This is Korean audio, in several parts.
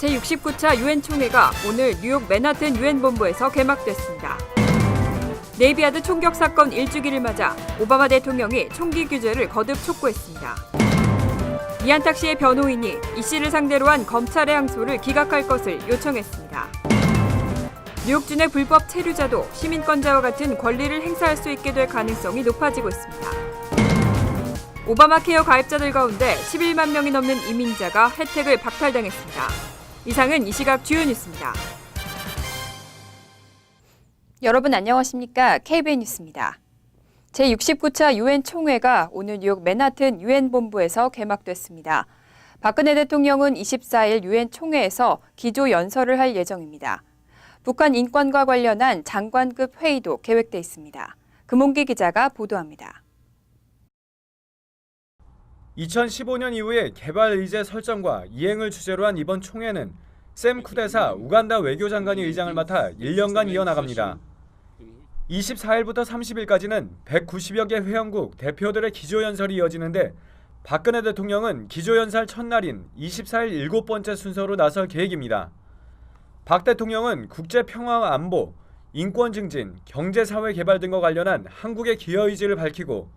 제69차 유엔 총회가 오늘 뉴욕 맨하튼 유엔 본부에서 개막됐습니다. 네이비야드 총격 사건 일주기를 맞아 오바마 대통령이 총기 규제를 거듭 촉구했습니다. 이한탁 씨의 변호인이 이 씨를 상대로 한 검찰의 항소를 기각할 것을 요청했습니다. 뉴욕준의 불법 체류자도 시민권자와 같은 권리를 행사할 수 있게 될 가능성이 높아지고 있습니다. 오바마 케어 가입자들 가운데 11만 명이 넘는 이민자가 혜택을 박탈당했습니다. 이상은 이 시각 주요 뉴스입니다. 여러분 안녕하십니까? KBN 뉴스입니다. 제69차 유엔 총회가 오늘 뉴욕 맨하튼 유엔 본부에서 개막됐습니다. 박근혜 대통령은 24일 유엔 총회에서 기조 연설을 할 예정입니다. 북한 인권과 관련한 장관급 회의도 계획돼 있습니다. 금홍기 기자가 보도합니다. 2015년 이후에 개발 의제 설정과 이행을 주제로 한 이번 총회는 샘 쿠데사 우간다 외교장관이 의장을 맡아 1년간 이어나갑니다. 24일부터 30일까지는 190여 개 회원국 대표들의 기조연설이 이어지는데 박근혜 대통령은 기조연설 첫날인 24일 7번째 순서로 나설 계획입니다. 박 대통령은 국제평화 안보, 인권 증진, 경제사회 개발 등과 관련한 한국의 기여 의지를 밝히고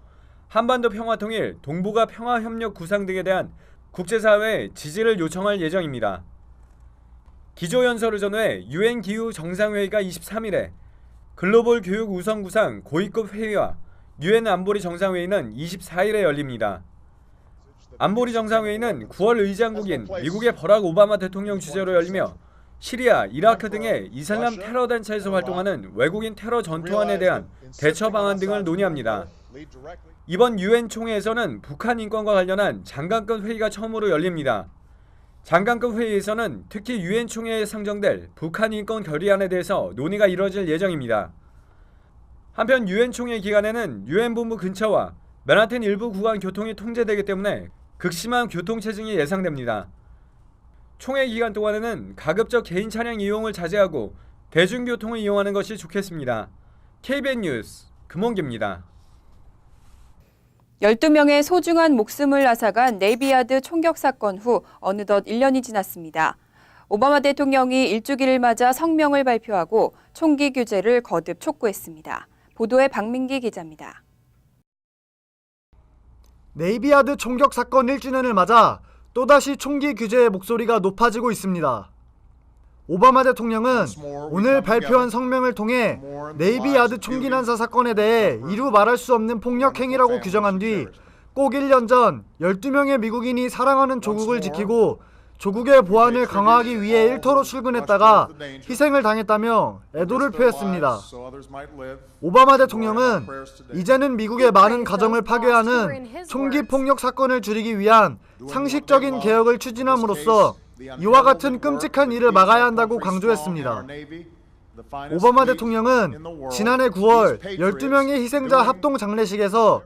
한반도 평화통일, 동북아 평화협력 구상 등에 대한 국제사회의 지지를 요청할 예정입니다. 기조연설을 전후해 유엔 기후 정상회의가 23일에 글로벌 교육 우선구상 고위급 회의와 유엔 안보리 정상회의는 24일에 열립니다. 안보리 정상회의는 9월 의장국인 미국의 버락 오바마 대통령 주재로 열리며 시리아, 이라크 등의 이슬람 테러 단체에서 활동하는 외국인 테러 전투원에 대한 대처 방안 등을 논의합니다. 이번 유엔 총회에서는 북한 인권과 관련한 장관급 회의가 처음으로 열립니다. 장관급 회의에서는 특히 유엔 총회에 상정될 북한 인권 결의안에 대해서 논의가 이뤄질 예정입니다. 한편 유엔 총회 기간에는 유엔 본부 근처와 맨하튼 일부 구간 교통이 통제되기 때문에 극심한 교통체증이 예상됩니다. 총회 기간 동안에는 가급적 개인 차량 이용을 자제하고 대중교통을 이용하는 것이 좋겠습니다. KBN 뉴스 금홍기입니다. 12명의 소중한 목숨을 앗아간 네이비야드 총격 사건 후 어느덧 1년이 지났습니다. 오바마 대통령이 일주기를 맞아 성명을 발표하고 총기 규제를 거듭 촉구했습니다. 보도에 박민기 기자입니다. 네이비야드 총격 사건 1주년을 맞아 또다시 총기 규제의 목소리가 높아지고 있습니다. 오바마 대통령은 오늘 발표한 성명을 통해 네이비야드 총기 난사 사건에 대해 이루 말할 수 없는 폭력 행위라고 규정한 뒤 꼭 1년 전 12명의 미국인이 사랑하는 조국을 지키고 조국의 보안을 강화하기 위해 일터로 출근했다가 희생을 당했다며 애도를 표했습니다. 오바마 대통령은 이제는 미국의 많은 가정을 파괴하는 총기 폭력 사건을 줄이기 위한 상식적인 개혁을 추진함으로써 이와 같은 끔찍한 일을 막아야 한다고 강조했습니다. 오바마 대통령은 지난해 9월 12명의 희생자 합동 장례식에서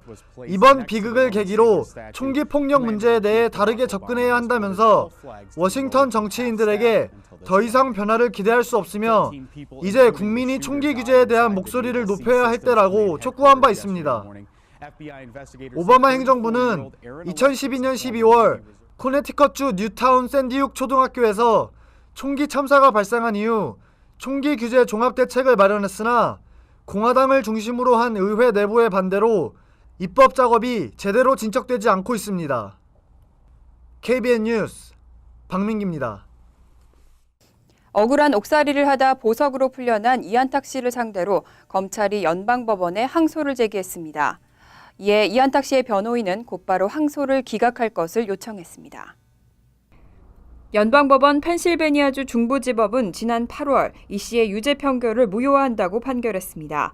이번 비극을 계기로 총기 폭력 문제에 대해 다르게 접근해야 한다면서 워싱턴 정치인들에게 더 이상 변화를 기대할 수 없으며 이제 국민이 총기 규제에 대한 목소리를 높여야 할 때라고 촉구한 바 있습니다. 오바마 행정부는 2012년 12월 코네티컷주 뉴타운 샌디육 초등학교에서 총기 참사가 발생한 이후 총기 규제 종합대책을 마련했으나 공화당을 중심으로 한 의회 내부의 반대로 입법 작업이 제대로 진척되지 않고 있습니다. KBN 뉴스 박민기입니다. 억울한 옥살이를 하다 보석으로 풀려난 이한탁 씨를 상대로 검찰이 연방법원에 항소를 제기했습니다. 이에 이한탁 씨의 변호인은 곧바로 항소를 기각할 것을 요청했습니다. 연방법원 펜실베니아주 중부지법은 지난 8월 이 씨의 유죄 판결을 무효화한다고 판결했습니다.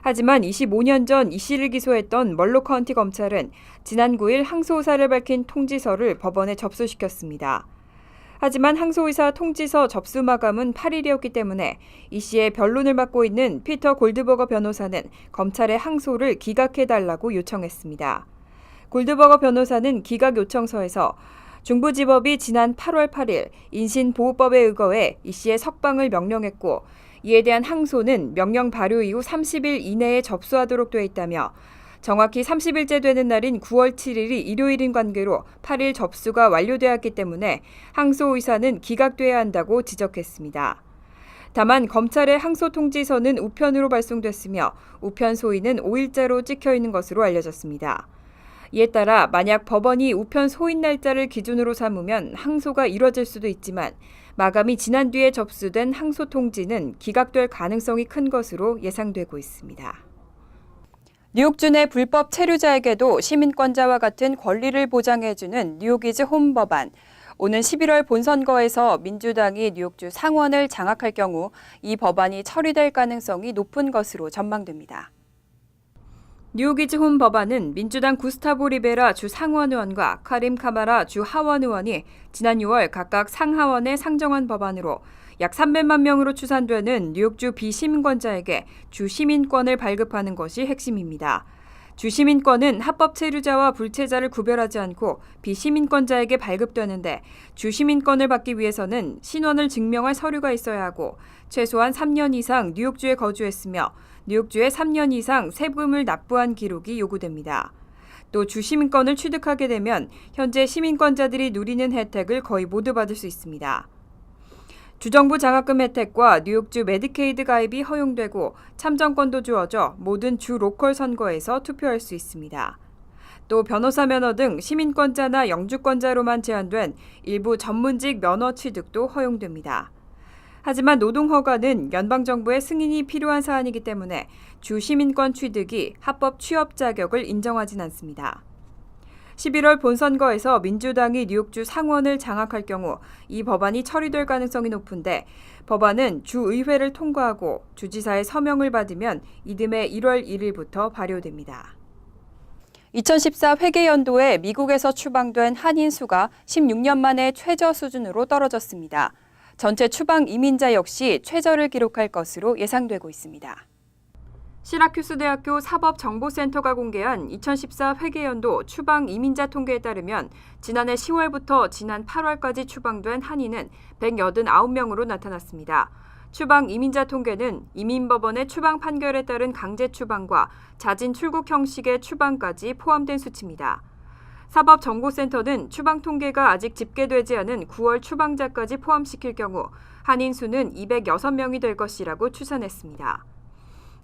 하지만 25년 전 이 씨를 기소했던 멀로 카운티 검찰은 지난 9일 항소 의사를 밝힌 통지서를 법원에 접수시켰습니다. 하지만 항소 의사 통지서 접수 마감은 8일이었기 때문에 이 씨의 변론을 맡고 있는 피터 골드버거 변호사는 검찰의 항소를 기각해달라고 요청했습니다. 골드버거 변호사는 기각 요청서에서 중부지법이 지난 8월 8일 인신보호법에 의거해 이 씨의 석방을 명령했고 이에 대한 항소는 명령 발효 이후 30일 이내에 접수하도록 돼 있다며 정확히 30일째 되는 날인 9월 7일이 일요일인 관계로 8일 접수가 완료되었기 때문에 항소 의사는 기각돼야 한다고 지적했습니다. 다만 검찰의 항소 통지서는 우편으로 발송됐으며 우편 소인은 5일자로 찍혀 있는 것으로 알려졌습니다. 이에 따라 만약 법원이 우편 소인 날짜를 기준으로 삼으면 항소가 이뤄질 수도 있지만 마감이 지난 뒤에 접수된 항소 통지는 기각될 가능성이 큰 것으로 예상되고 있습니다. 뉴욕주 내 불법 체류자에게도 시민권자와 같은 권리를 보장해주는 뉴욕이즈 홈 법안. 오는 11월 본선거에서 민주당이 뉴욕주 상원을 장악할 경우 이 법안이 처리될 가능성이 높은 것으로 전망됩니다. 뉴욕이즈 홈 법안은 민주당 구스타보 리베라 주 상원 의원과 카림 카마라 주 하원 의원이 지난 6월 각각 상하원에 상정한 법안으로 약 300만 명으로 추산되는 뉴욕주 비시민권자에게 주 시민권을 발급하는 것이 핵심입니다. 주 시민권은 합법 체류자와 불체자를 구별하지 않고 비시민권자에게 발급되는데 주 시민권을 받기 위해서는 신원을 증명할 서류가 있어야 하고 최소한 3년 이상 뉴욕주에 거주했으며 뉴욕주에 3년 이상 세금을 납부한 기록이 요구됩니다. 또 주 시민권을 취득하게 되면 현재 시민권자들이 누리는 혜택을 거의 모두 받을 수 있습니다. 주정부 장학금 혜택과 뉴욕주 메디케이드 가입이 허용되고 참정권도 주어져 모든 주 로컬 선거에서 투표할 수 있습니다. 또 변호사 면허 등 시민권자나 영주권자로만 제한된 일부 전문직 면허 취득도 허용됩니다. 하지만 노동허가는 연방정부의 승인이 필요한 사안이기 때문에 주 시민권 취득이 합법 취업 자격을 인정하진 않습니다. 11월 본선거에서 민주당이 뉴욕주 상원을 장악할 경우 이 법안이 처리될 가능성이 높은데 법안은 주의회를 통과하고 주지사의 서명을 받으면 이듬해 1월 1일부터 발효됩니다. 2014 회계연도에 미국에서 추방된 한인 수가 16년 만에 최저 수준으로 떨어졌습니다. 전체 추방 이민자 역시 최저를 기록할 것으로 예상되고 있습니다. 시라큐스 대학교 사법정보센터가 공개한 2014 회계연도 추방 이민자 통계에 따르면 지난해 10월부터 지난 8월까지 추방된 한인은 189명으로 나타났습니다. 추방 이민자 통계는 이민법원의 추방 판결에 따른 강제 추방과 자진 출국 형식의 추방까지 포함된 수치입니다. 사법정보센터는 추방 통계가 아직 집계되지 않은 9월 추방자까지 포함시킬 경우 한인 수는 206명이 될 것이라고 추산했습니다.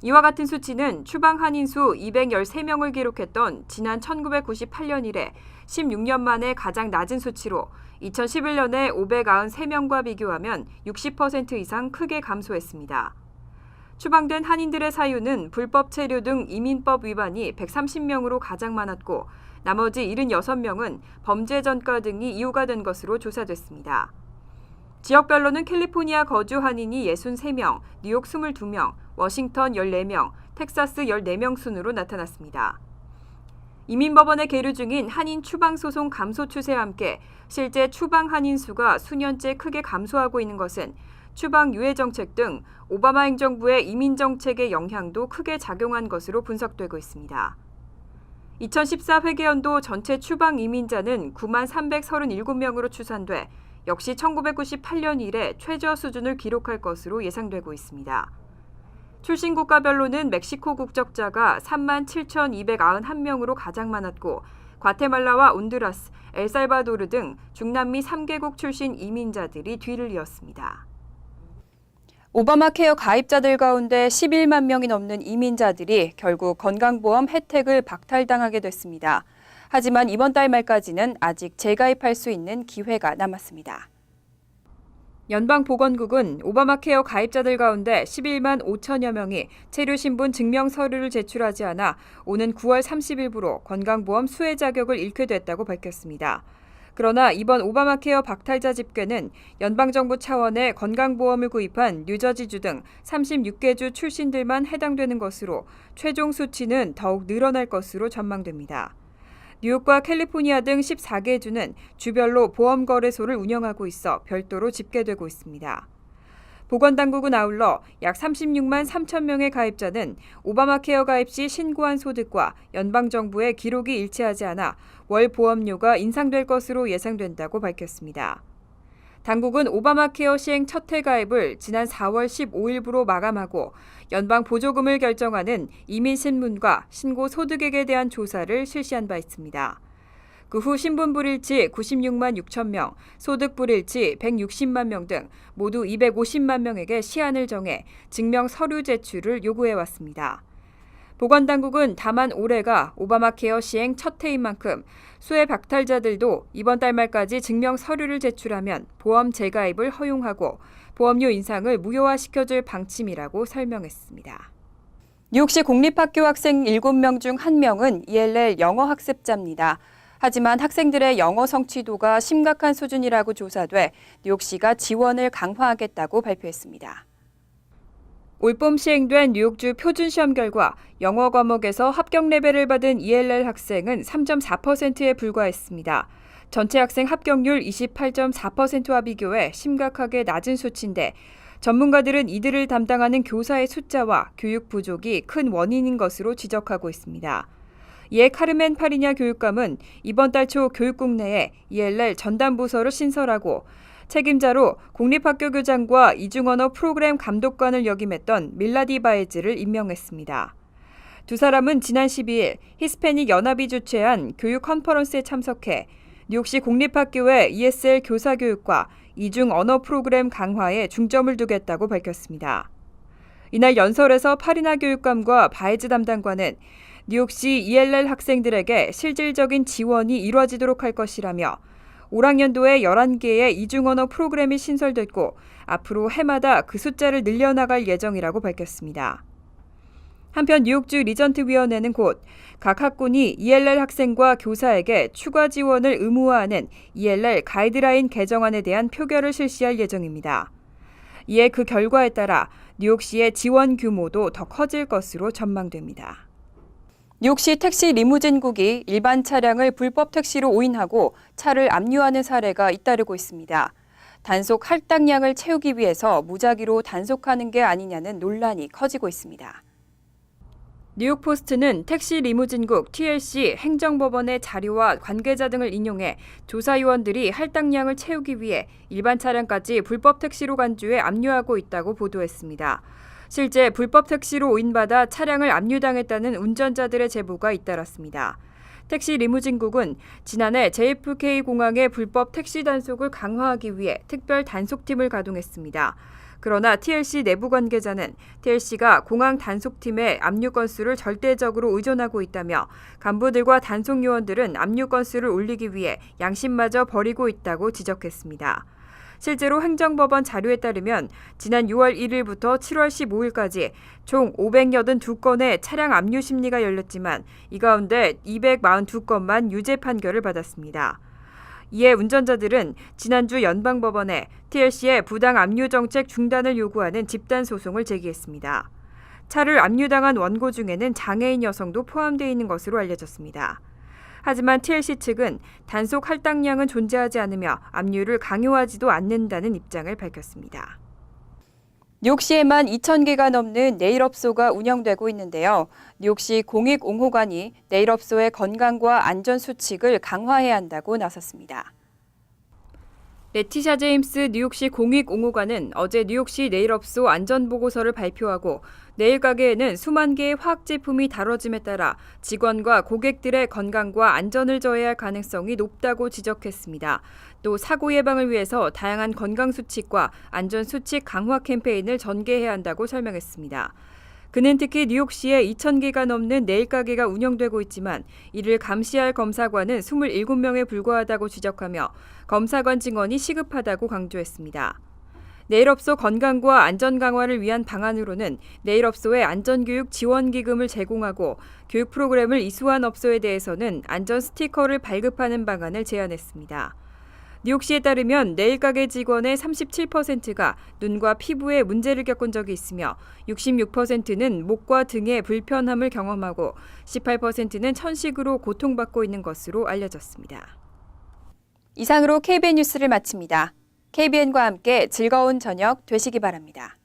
이와 같은 수치는 추방 한인 수 213명을 기록했던 지난 1998년 이래 16년 만에 가장 낮은 수치로 2011년에 593명과 비교하면 60% 이상 크게 감소했습니다. 추방된 한인들의 사유는 불법 체류 등 이민법 위반이 130명으로 가장 많았고 나머지 76명은 범죄 전과 등이 이유가 된 것으로 조사됐습니다. 지역별로는 캘리포니아 거주 한인이 63명, 뉴욕 22명, 워싱턴 14명, 텍사스 14명 순으로 나타났습니다. 이민법원에 계류 중인 한인 추방 소송 감소 추세와 함께 실제 추방 한인 수가 수년째 크게 감소하고 있는 것은 추방 유예 정책 등 오바마 행정부의 이민 정책의 영향도 크게 작용한 것으로 분석되고 있습니다. 2014 회계연도 전체 추방 이민자는 9만 337명으로 추산돼 역시 1998년 이래 최저 수준을 기록할 것으로 예상되고 있습니다. 출신 국가별로는 멕시코 국적자가 3만 7,291명으로 가장 많았고 과테말라와 온두라스, 엘살바도르 등 중남미 3개국 출신 이민자들이 뒤를 이었습니다. 오바마 케어 가입자들 가운데 11만 명이 넘는 이민자들이 결국 건강보험 혜택을 박탈당하게 됐습니다. 하지만 이번 달 말까지는 아직 재가입할 수 있는 기회가 남았습니다. 연방보건국은 오바마 케어 가입자들 가운데 11만 5천여 명이 체류신분 증명 서류를 제출하지 않아 오는 9월 30일부로 건강보험 수혜 자격을 잃게 됐다고 밝혔습니다. 그러나 이번 오바마 케어 박탈자 집계는 연방정부 차원의 건강보험을 구입한 뉴저지주 등 36개 주 출신들만 해당되는 것으로 최종 수치는 더욱 늘어날 것으로 전망됩니다. 뉴욕과 캘리포니아 등 14개 주는 주별로 보험거래소를 운영하고 있어 별도로 집계되고 있습니다. 보건당국은 아울러 약 36만 3천 명의 가입자는 오바마 케어 가입 시 신고한 소득과 연방정부의 기록이 일치하지 않아 월 보험료가 인상될 것으로 예상된다고 밝혔습니다. 당국은 오바마 케어 시행 첫 해 가입을 지난 4월 15일부로 마감하고 연방 보조금을 결정하는 이민 신문과 신고 소득액에 대한 조사를 실시한 바 있습니다. 그 후 신분 불일치 96만 6천 명, 소득 불일치 160만 명 등 모두 250만 명에게 시한을 정해 증명 서류 제출을 요구해 왔습니다. 보건당국은 다만 올해가 오바마 케어 시행 첫 해인 만큼 수혜 박탈자들도 이번 달 말까지 증명 서류를 제출하면 보험 재가입을 허용하고 보험료 인상을 무효화시켜줄 방침이라고 설명했습니다. 뉴욕시 공립학교 학생 7명 중 1명은 ELL 영어 학습자입니다. 하지만 학생들의 영어 성취도가 심각한 수준이라고 조사돼 뉴욕시가 지원을 강화하겠다고 발표했습니다. 올봄 시행된 뉴욕주 표준시험 결과 영어 과목에서 합격 레벨을 받은 ELL 학생은 3.4%에 불과했습니다. 전체 학생 합격률 28.4%와 비교해 심각하게 낮은 수치인데 전문가들은 이들을 담당하는 교사의 숫자와 교육 부족이 큰 원인인 것으로 지적하고 있습니다. 이에 카르멘 파리냐 교육감은 이번 달 초 교육국 내에 ELL 전담부서를 신설하고 책임자로 공립학교 교장과 이중언어 프로그램 감독관을 역임했던 밀라디 바에즈를 임명했습니다. 두 사람은 지난 12일 히스패닉 연합이 주최한 교육 컨퍼런스에 참석해 뉴욕시 공립학교의 ESL 교사 교육과 이중 언어 프로그램 강화에 중점을 두겠다고 밝혔습니다. 이날 연설에서 파리나 교육감과 바에즈 담당관은 뉴욕시 ELL 학생들에게 실질적인 지원이 이루어지도록 할 것이라며 올 학년도에 11개의 이중언어 프로그램이 신설됐고 앞으로 해마다 그 숫자를 늘려나갈 예정이라고 밝혔습니다. 한편 뉴욕주 리전트위원회는 곧 각 학군이 ELL 학생과 교사에게 추가 지원을 의무화하는 ELL 가이드라인 개정안에 대한 표결을 실시할 예정입니다. 이에 그 결과에 따라 뉴욕시의 지원 규모도 더 커질 것으로 전망됩니다. 뉴욕시 택시 리무진국이 일반 차량을 불법 택시로 오인하고 차를 압류하는 사례가 잇따르고 있습니다. 단속 할당량을 채우기 위해서 무작위로 단속하는 게 아니냐는 논란이 커지고 있습니다. 뉴욕포스트는 택시 리무진국 TLC 행정법원의 자료와 관계자 등을 인용해 조사위원들이 할당량을 채우기 위해 일반 차량까지 불법 택시로 간주해 압류하고 있다고 보도했습니다. 실제 불법 택시로 오인받아 차량을 압류당했다는 운전자들의 제보가 잇따랐습니다. 택시 리무진국은 지난해 JFK 공항의 불법 택시 단속을 강화하기 위해 특별 단속팀을 가동했습니다. 그러나 TLC 내부 관계자는 TLC가 공항 단속팀의 압류 건수를 절대적으로 의존하고 있다며 간부들과 단속 요원들은 압류 건수를 올리기 위해 양심마저 버리고 있다고 지적했습니다. 실제로 행정법원 자료에 따르면 지난 6월 1일부터 7월 15일까지 총 582건의 차량 압류 심리가 열렸지만 이 가운데 242건만 유죄 판결을 받았습니다. 이에 운전자들은 지난주 연방법원에 TLC의 부당 압류 정책 중단을 요구하는 집단 소송을 제기했습니다. 차를 압류당한 원고 중에는 장애인 여성도 포함되어 있는 것으로 알려졌습니다. 하지만 TLC 측은 단속 할당량은 존재하지 않으며 압류를 강요하지도 않는다는 입장을 밝혔습니다. 뉴욕시에만 2,000개가 넘는 네일업소가 운영되고 있는데요. 뉴욕시 공익옹호관이 네일업소의 건강과 안전 수칙을 강화해야 한다고 나섰습니다. 레티샤 제임스 뉴욕시 공익옹호관은 어제 뉴욕시 네일업소 안전보고서를 발표하고 네일 가게에는 수만 개의 화학 제품이 다뤄짐에 따라 직원과 고객들의 건강과 안전을 저해할 가능성이 높다고 지적했습니다. 또 사고 예방을 위해서 다양한 건강 수칙과 안전 수칙 강화 캠페인을 전개해야 한다고 설명했습니다. 그는 특히 뉴욕시에 2,000개가 넘는 네일 가게가 운영되고 있지만 이를 감시할 검사관은 27명에 불과하다고 지적하며 검사관 증원이 시급하다고 강조했습니다. 네일업소 건강과 안전 강화를 위한 방안으로는 네일업소에 안전교육 지원기금을 제공하고 교육 프로그램을 이수한 업소에 대해서는 안전 스티커를 발급하는 방안을 제안했습니다. 뉴욕시에 따르면 네일 가게 직원의 37%가 눈과 피부에 문제를 겪은 적이 있으며 66%는 목과 등의 불편함을 경험하고 18%는 천식으로 고통받고 있는 것으로 알려졌습니다. 이상으로 KBN 뉴스를 마칩니다. KBN과 함께 즐거운 저녁 되시기 바랍니다.